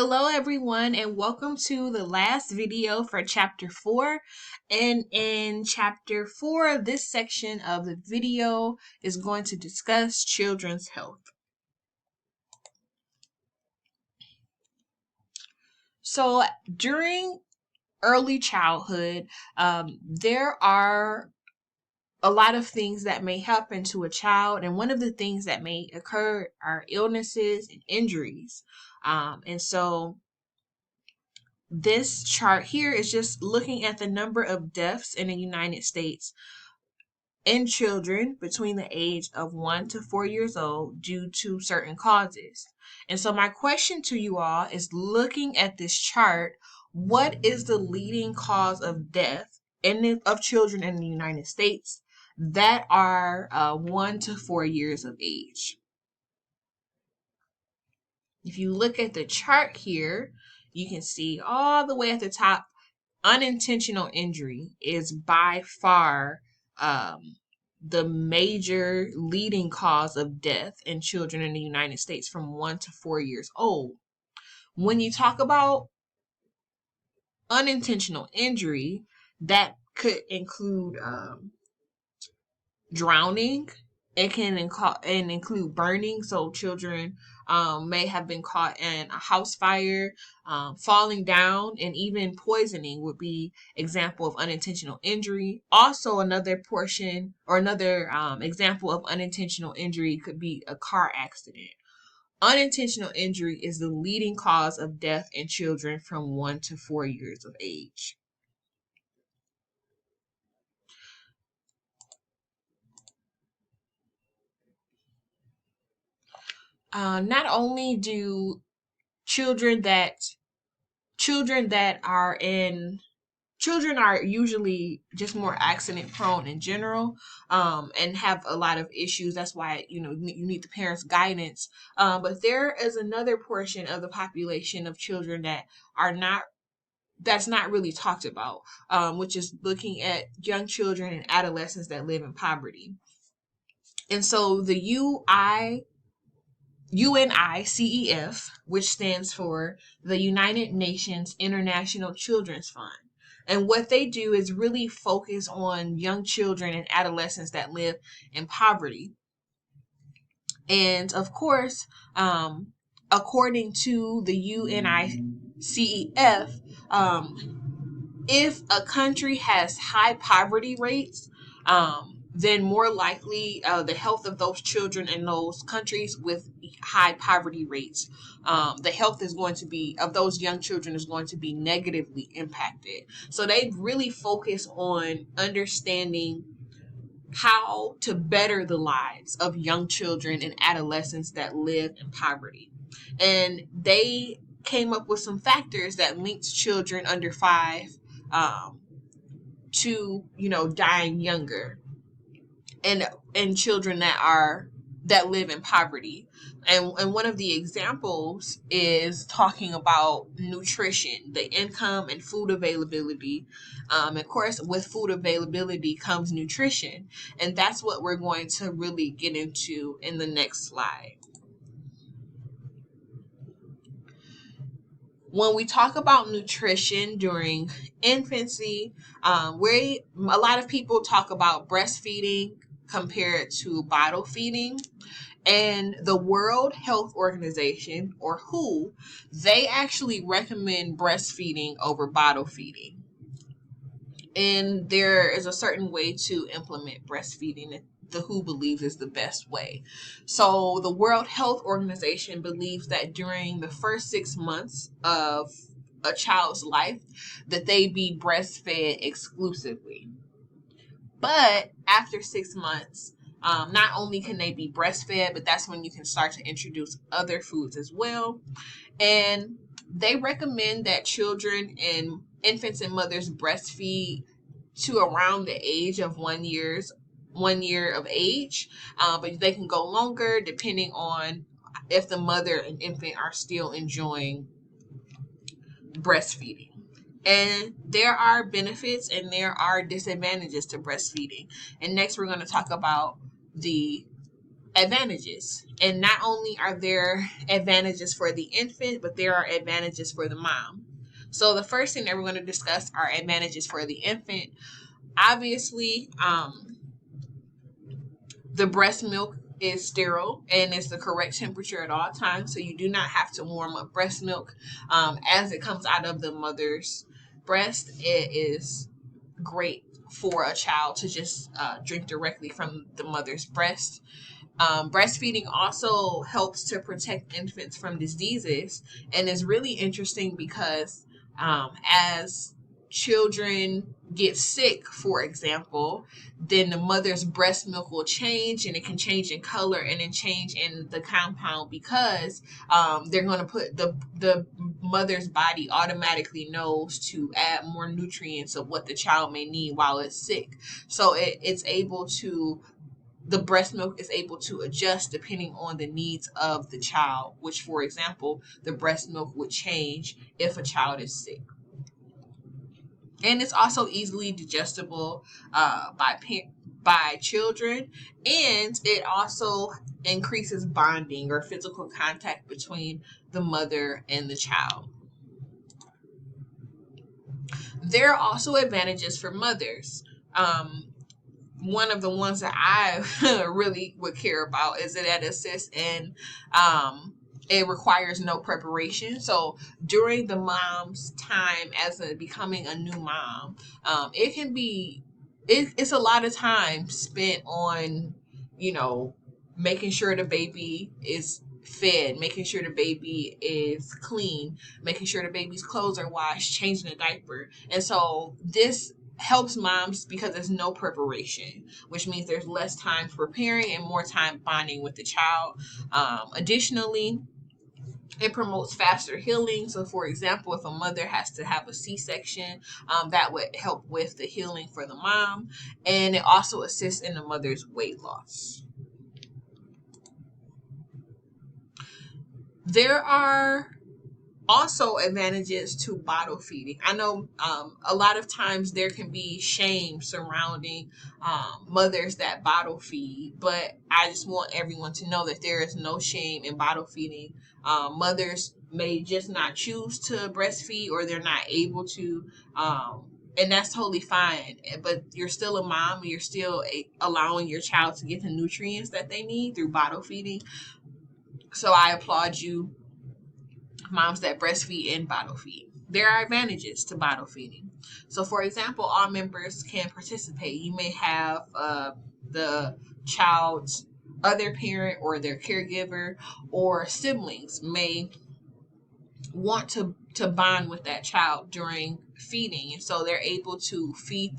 Hello everyone and welcome to the last video for chapter 4. And in chapter 4, this section of the video is going to discuss children's health. So during early childhood, there are a lot of things that may happen to a child, and one of the things that may occur are illnesses and injuries. And so this chart here is just looking at the number of deaths in the United States in children between the age of 1 to 4 years old due to certain causes. And so my question to you all is, looking at this chart, what is the leading cause of death of children in the United States that are 1 to 4 years of age? If you look at the chart here, you can see all the way at the top, unintentional injury is by far the major leading cause of death in children in the United States from 1 to 4 years old. When you talk about unintentional injury, that could include drowning. It can include burning. So children may have been caught in a house fire, falling down, and even poisoning would be example of unintentional injury. Also, another portion or another example of unintentional injury could be a car accident. Unintentional injury is the leading cause of death in children from 1 to 4 years of age. Not only do children are usually just more accident prone in general, and have a lot of issues. That's why you need the parents' guidance. But there is another portion of the population of children that's not really talked about, which is looking at young children and adolescents that live in poverty. And so the UNICEF, which stands for the United Nations International Children's Fund. And what they do is really focus on young children and adolescents that live in poverty. And of course, according to the UNICEF, if a country has high poverty rates, then more likely the health of those children in those countries with high poverty rates, the health of those young children is going to be negatively impacted. So they really focus on understanding how to better the lives of young children and adolescents that live in poverty. And they came up with some factors that linked children under 5 to dying younger, and children that live in poverty. And one of the examples is talking about nutrition, the income and food availability. Of course, with food availability comes nutrition, and that's what we're going to really get into in the next slide. When we talk about nutrition during infancy, a lot of people talk about breastfeeding compared to bottle feeding. And the World Health Organization, or WHO, they actually recommend breastfeeding over bottle feeding. And there is a certain way to implement breastfeeding that the WHO believes is the best way. So the World Health Organization believes that during the first 6 months of a child's life, that they be breastfed exclusively. But after 6 months, not only can they be breastfed, but that's when you can start to introduce other foods as well. And they recommend that children and infants and mothers breastfeed to around the age of 1 year of age, but they can go longer depending on if the mother and infant are still enjoying breastfeeding. And there are benefits and there are disadvantages to breastfeeding. And next we're going to talk about the advantages. And not only are there advantages for the infant, but there are advantages for the mom. So the first thing that we're going to discuss are advantages for the infant. Obviously, the breast milk is sterile and it's the correct temperature at all times, so you do not have to warm up breast milk as it comes out of the mother's breast. It is great for a child to just drink directly from the mother's breast. Breastfeeding also helps to protect infants from diseases, and is really interesting because as children get sick, for example, then the mother's breast milk will change, and it can change in color and then change in the compound because they're going to put the mother's body automatically knows to add more nutrients of what the child may need while it's sick. So it's able to the breast milk is able to adjust depending on the needs of the child, which, for example, the breast milk would change if a child is sick. And it's also easily digestible by children, and it also increases bonding or physical contact between the mother and the child. There are also advantages for mothers. One of the ones that I really would care about is that it assists in it requires no preparation. So during the mom's time as becoming a new mom, it can be it's a lot of time spent on, making sure the baby is fed, making sure the baby is clean, making sure the baby's clothes are washed, changing the diaper. And so this helps moms because there's no preparation, which means there's less time preparing and more time bonding with the child. Additionally, it promotes faster healing. So, for example, if a mother has to have a C-section, that would help with the healing for the mom. And it also assists in the mother's weight loss. There are also advantages to bottle feeding. I know a lot of times there can be shame surrounding mothers that bottle feed, but I just want everyone to know that there is no shame in bottle feeding. Mothers may just not choose to breastfeed, or they're not able to, and that's totally fine. But you're still a mom, and you're still allowing your child to get the nutrients that they need through bottle feeding. So I applaud you, moms that breastfeed and bottle feed. There are advantages to bottle feeding. So, for example, all members can participate. You may have the child's other parent or their caregiver or siblings may want to bond with that child during feeding, and so they're able to feed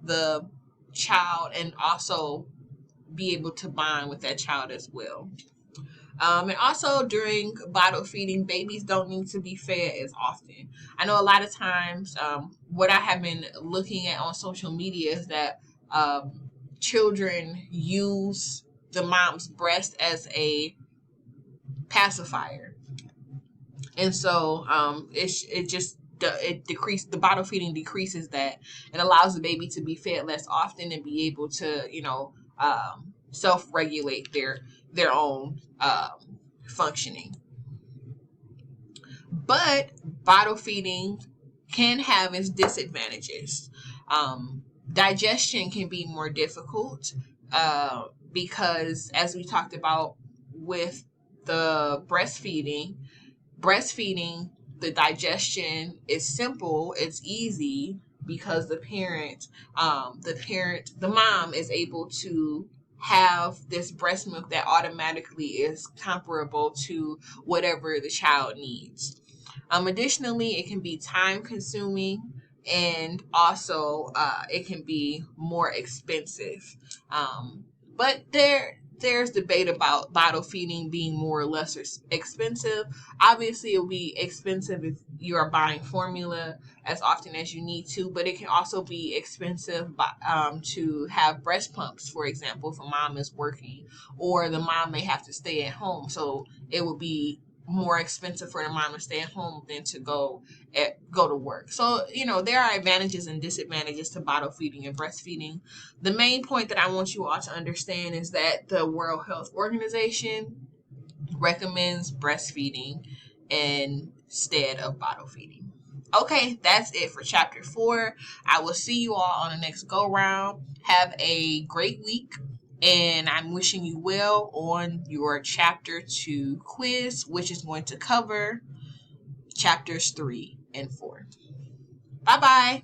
the child and also be able to bond with that child as well. And also during bottle feeding, babies don't need to be fed as often. I know a lot of times what I have been looking at on social media is that children use the mom's breast as a pacifier. And so the bottle feeding decreases that and allows the baby to be fed less often and be able to, self-regulate their own functioning. But bottle feeding can have its disadvantages. Digestion can be more difficult because, as we talked about with the breastfeeding, the digestion is simple, it's easy because the mom is able to have this breast milk that automatically is comparable to whatever the child needs. Additionally, it can be time consuming, and also it can be more expensive. But there's debate about bottle feeding being more or less expensive. Obviously, it will be expensive if you are buying formula as often as you need to, but it can also be expensive to have breast pumps, for example, if a mom is working or the mom may have to stay at home. So it would be more expensive for the mom to stay at home than to go to work. So, there are advantages and disadvantages to bottle feeding and breastfeeding. The main point that I want you all to understand is that the World Health Organization recommends breastfeeding instead of bottle feeding. Okay, that's it for chapter 4. I will see you all on the next go round. Have a great week, and I'm wishing you well on your chapter 2 quiz, which is going to cover chapters 3 and 4. Bye bye.